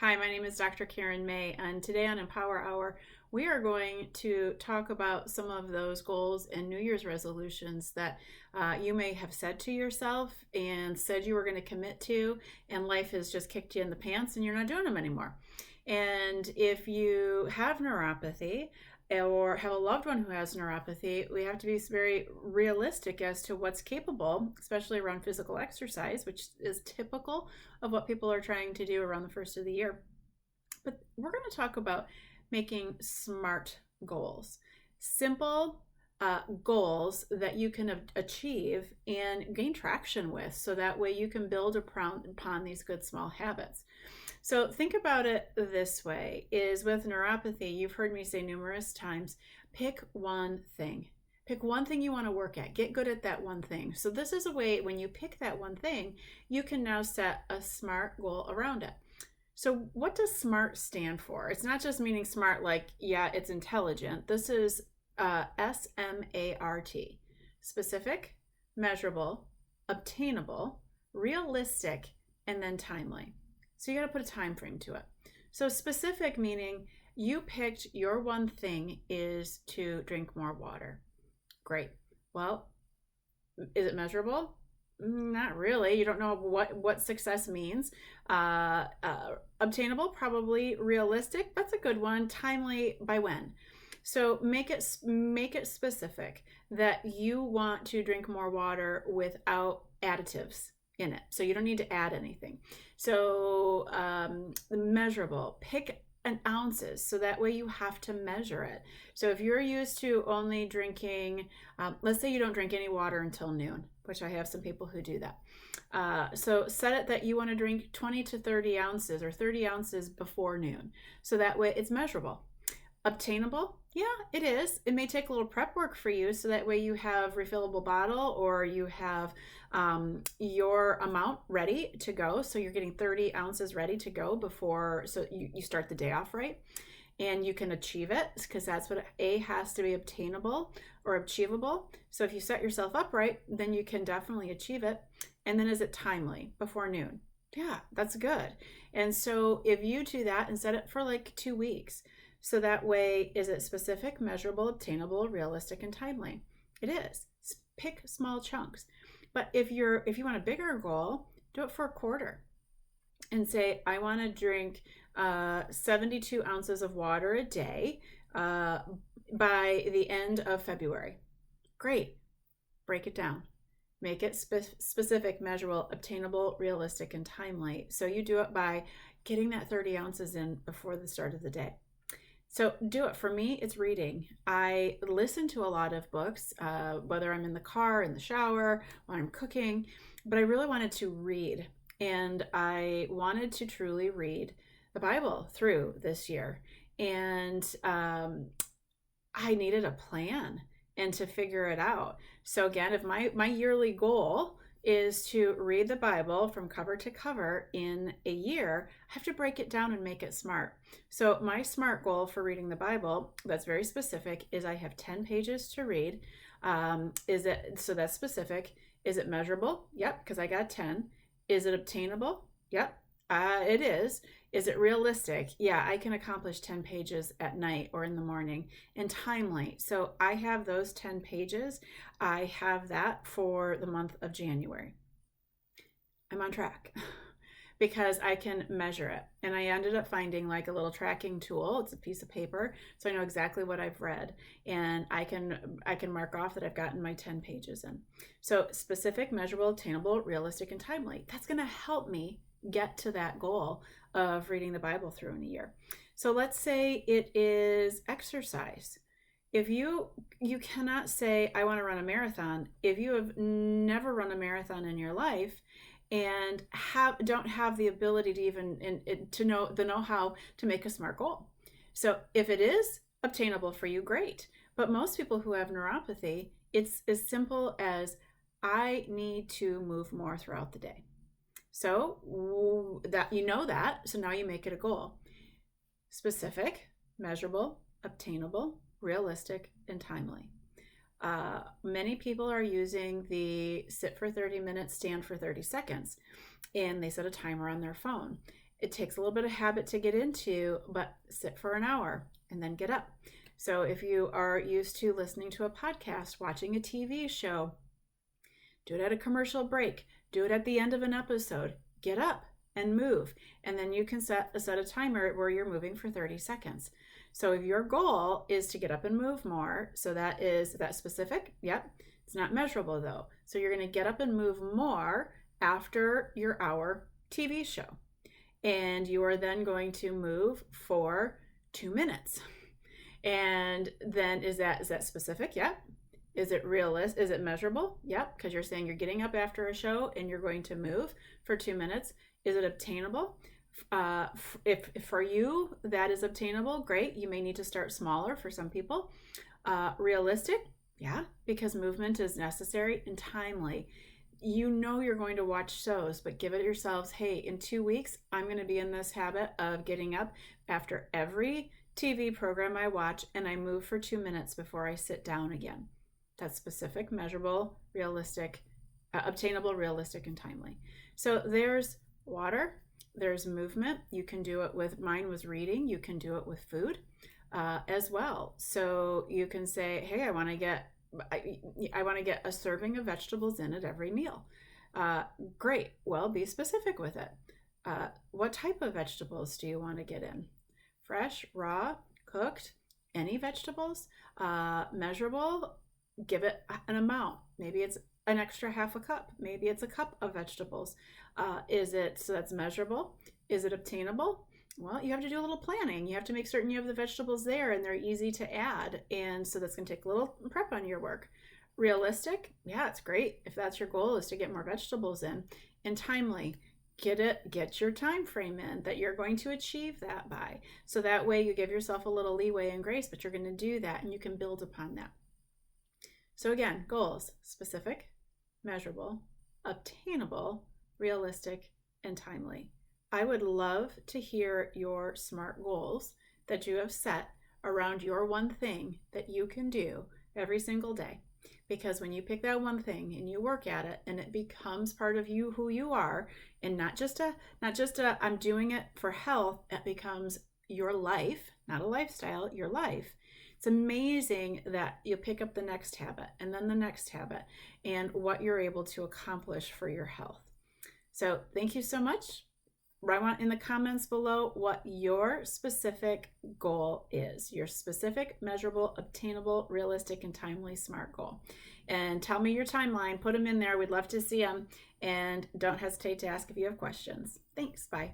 Hi, my name is Dr. Karen May, and today on Empower Hour, we are going to talk about some of those goals and New Year's resolutions that you may have said to yourself and said you were going to commit to, and life has just kicked you in the pants and you're not doing them anymore. And if you have neuropathy, or have a loved one who has neuropathy, we have to be very realistic as to what's capable, especially around physical exercise, which is typical of what people are trying to do around the first of the year. But we're going to talk about making SMART goals, simple goals that you can achieve and gain traction with, so that way you can build upon these good small habits. So think about it this way, is with neuropathy, you've heard me say numerous times, pick one thing. Pick one thing you want to work at. Get good at that one thing. So this is a way, when you pick that one thing, you can now set a SMART goal around it. So what does SMART stand for? It's not just meaning smart like, yeah, it's intelligent. This is S.M.A.R.T. Specific, measurable, obtainable, realistic, and then timely. So you got to put a time frame to it. So specific meaning you picked your one thing is to drink more water. Great. Well, is it measurable? Not really. You don't know what success means. Obtainable, probably. Realistic, that's a good one. Timely, by when? So make it specific that you want to drink more water without additives in it. So you don't need to add anything. So measurable, pick an ounces, so that way you have to measure it. So if you're used to only drinking, let's say you don't drink any water until noon, which I have some people who do that. So set it that you want to drink 20 to 30 ounces or 30 ounces before noon. So that way it's measurable. Obtainable? Yeah, it is. It may take a little prep work for you, so that way you have refillable bottle, or you have your amount ready to go. So you're getting 30 ounces ready to go before, so you start the day off right. And you can achieve it, because that's what A has to be, obtainable or achievable. So if you set yourself up right, then you can definitely achieve it. And then is it timely? Before noon. Yeah, that's good. And so if you do that and set it for like 2 weeks, so that way, is it specific, measurable, obtainable, realistic, and timely? It is. Pick small chunks. But if you want a bigger goal, do it for a quarter and say, I want to drink 72 ounces of water a day by the end of February. Great. Break it down. Make it specific, measurable, obtainable, realistic, and timely. So you do it by getting that 30 ounces in before the start of the day. So do it. For me, it's reading. I listen to a lot of books, whether I'm in the car, in the shower, when I'm cooking, but I really wanted to read. And I wanted to truly read the Bible through this year. And I needed a plan and to figure it out. So again, if my yearly goal is to read the Bible from cover to cover in a year, I have to break it down and make it SMART. So my SMART goal for reading the Bible, that's very specific, is I have 10 pages to read. So that's specific. Is it measurable? Yep, because I got 10. Is it obtainable? Yep, it is. Is it realistic? Yeah, I can accomplish 10 pages at night or in the morning. And timely. So I have those 10 pages. I have that for the month of January. I'm on track because I can measure it. And I ended up finding like a little tracking tool. It's a piece of paper, so I know exactly what I've read, and I can mark off that I've gotten my 10 pages in. So specific, measurable, attainable, realistic, and timely. That's going to help me get to that goal of reading the Bible through in a year. So let's say it is exercise. If you cannot say, I want to run a marathon, if you have never run a marathon in your life and don't have the ability to even to know the know-how to make a SMART goal. So if it is obtainable for you, great. But most people who have neuropathy, it's as simple as, I need to move more throughout the day. So that you know that, so now you make it a goal. Specific, measurable, obtainable, realistic, and timely. Many people are using the sit for 30 minutes, stand for 30 seconds, and they set a timer on their phone. It takes a little bit of habit to get into, but sit for an hour and then get up. So if you are used to listening to a podcast, watching a TV show, do it at a commercial break, do it at the end of an episode, get up and move. And then you can set a timer where you're moving for 30 seconds. So if your goal is to get up and move more, so is that specific? Yep. It's not measurable though. So you're going to get up and move more after your hour TV show. And you are then going to move for 2 minutes. And then is that specific? Yep. Is it realistic? Is it measurable? Yep, because you're saying you're getting up after a show and you're going to move for 2 minutes. Is it obtainable? If for you that is obtainable, great. You may need to start smaller for some people. Realistic? Yeah, because movement is necessary and timely. You know you're going to watch shows, but give it yourselves, hey, in 2 weeks, I'm going to be in this habit of getting up after every TV program I watch and I move for 2 minutes before I sit down again. That's specific, measurable, realistic, obtainable, realistic, and timely. So there's water, there's movement. You can do it with, mine was reading. You can do it with food as well. So you can say, hey, I want to get a serving of vegetables in at every meal. Great. Well, be specific with it. What type of vegetables do you want to get in? Fresh, raw, cooked, any vegetables? Measurable. Give it an amount. Maybe it's an extra half a cup. Maybe it's a cup of vegetables. So that's measurable. Is it obtainable? Well, you have to do a little planning. You have to make certain you have the vegetables there and they're easy to add. And so that's going to take a little prep on your work. Realistic? Yeah, it's great. If that's your goal, is to get more vegetables in. And timely. Get your time frame in that you're going to achieve that by. So that way you give yourself a little leeway and grace, but you're going to do that and you can build upon that. So again, goals: specific, measurable, obtainable, realistic, and timely. I would love to hear your SMART goals that you have set around your one thing that you can do every single day. Because when you pick that one thing and you work at it and it becomes part of you, who you are, and not just a I'm doing it for health, it becomes your life, not a lifestyle, your life. It's amazing that you pick up the next habit and then the next habit and what you're able to accomplish for your health. So thank you so much. I want in the comments below what your specific goal is, your specific, measurable, obtainable, realistic, and timely SMART goal. And tell me your timeline, put them in there. We'd love to see them. And don't hesitate to ask if you have questions. Thanks. Bye.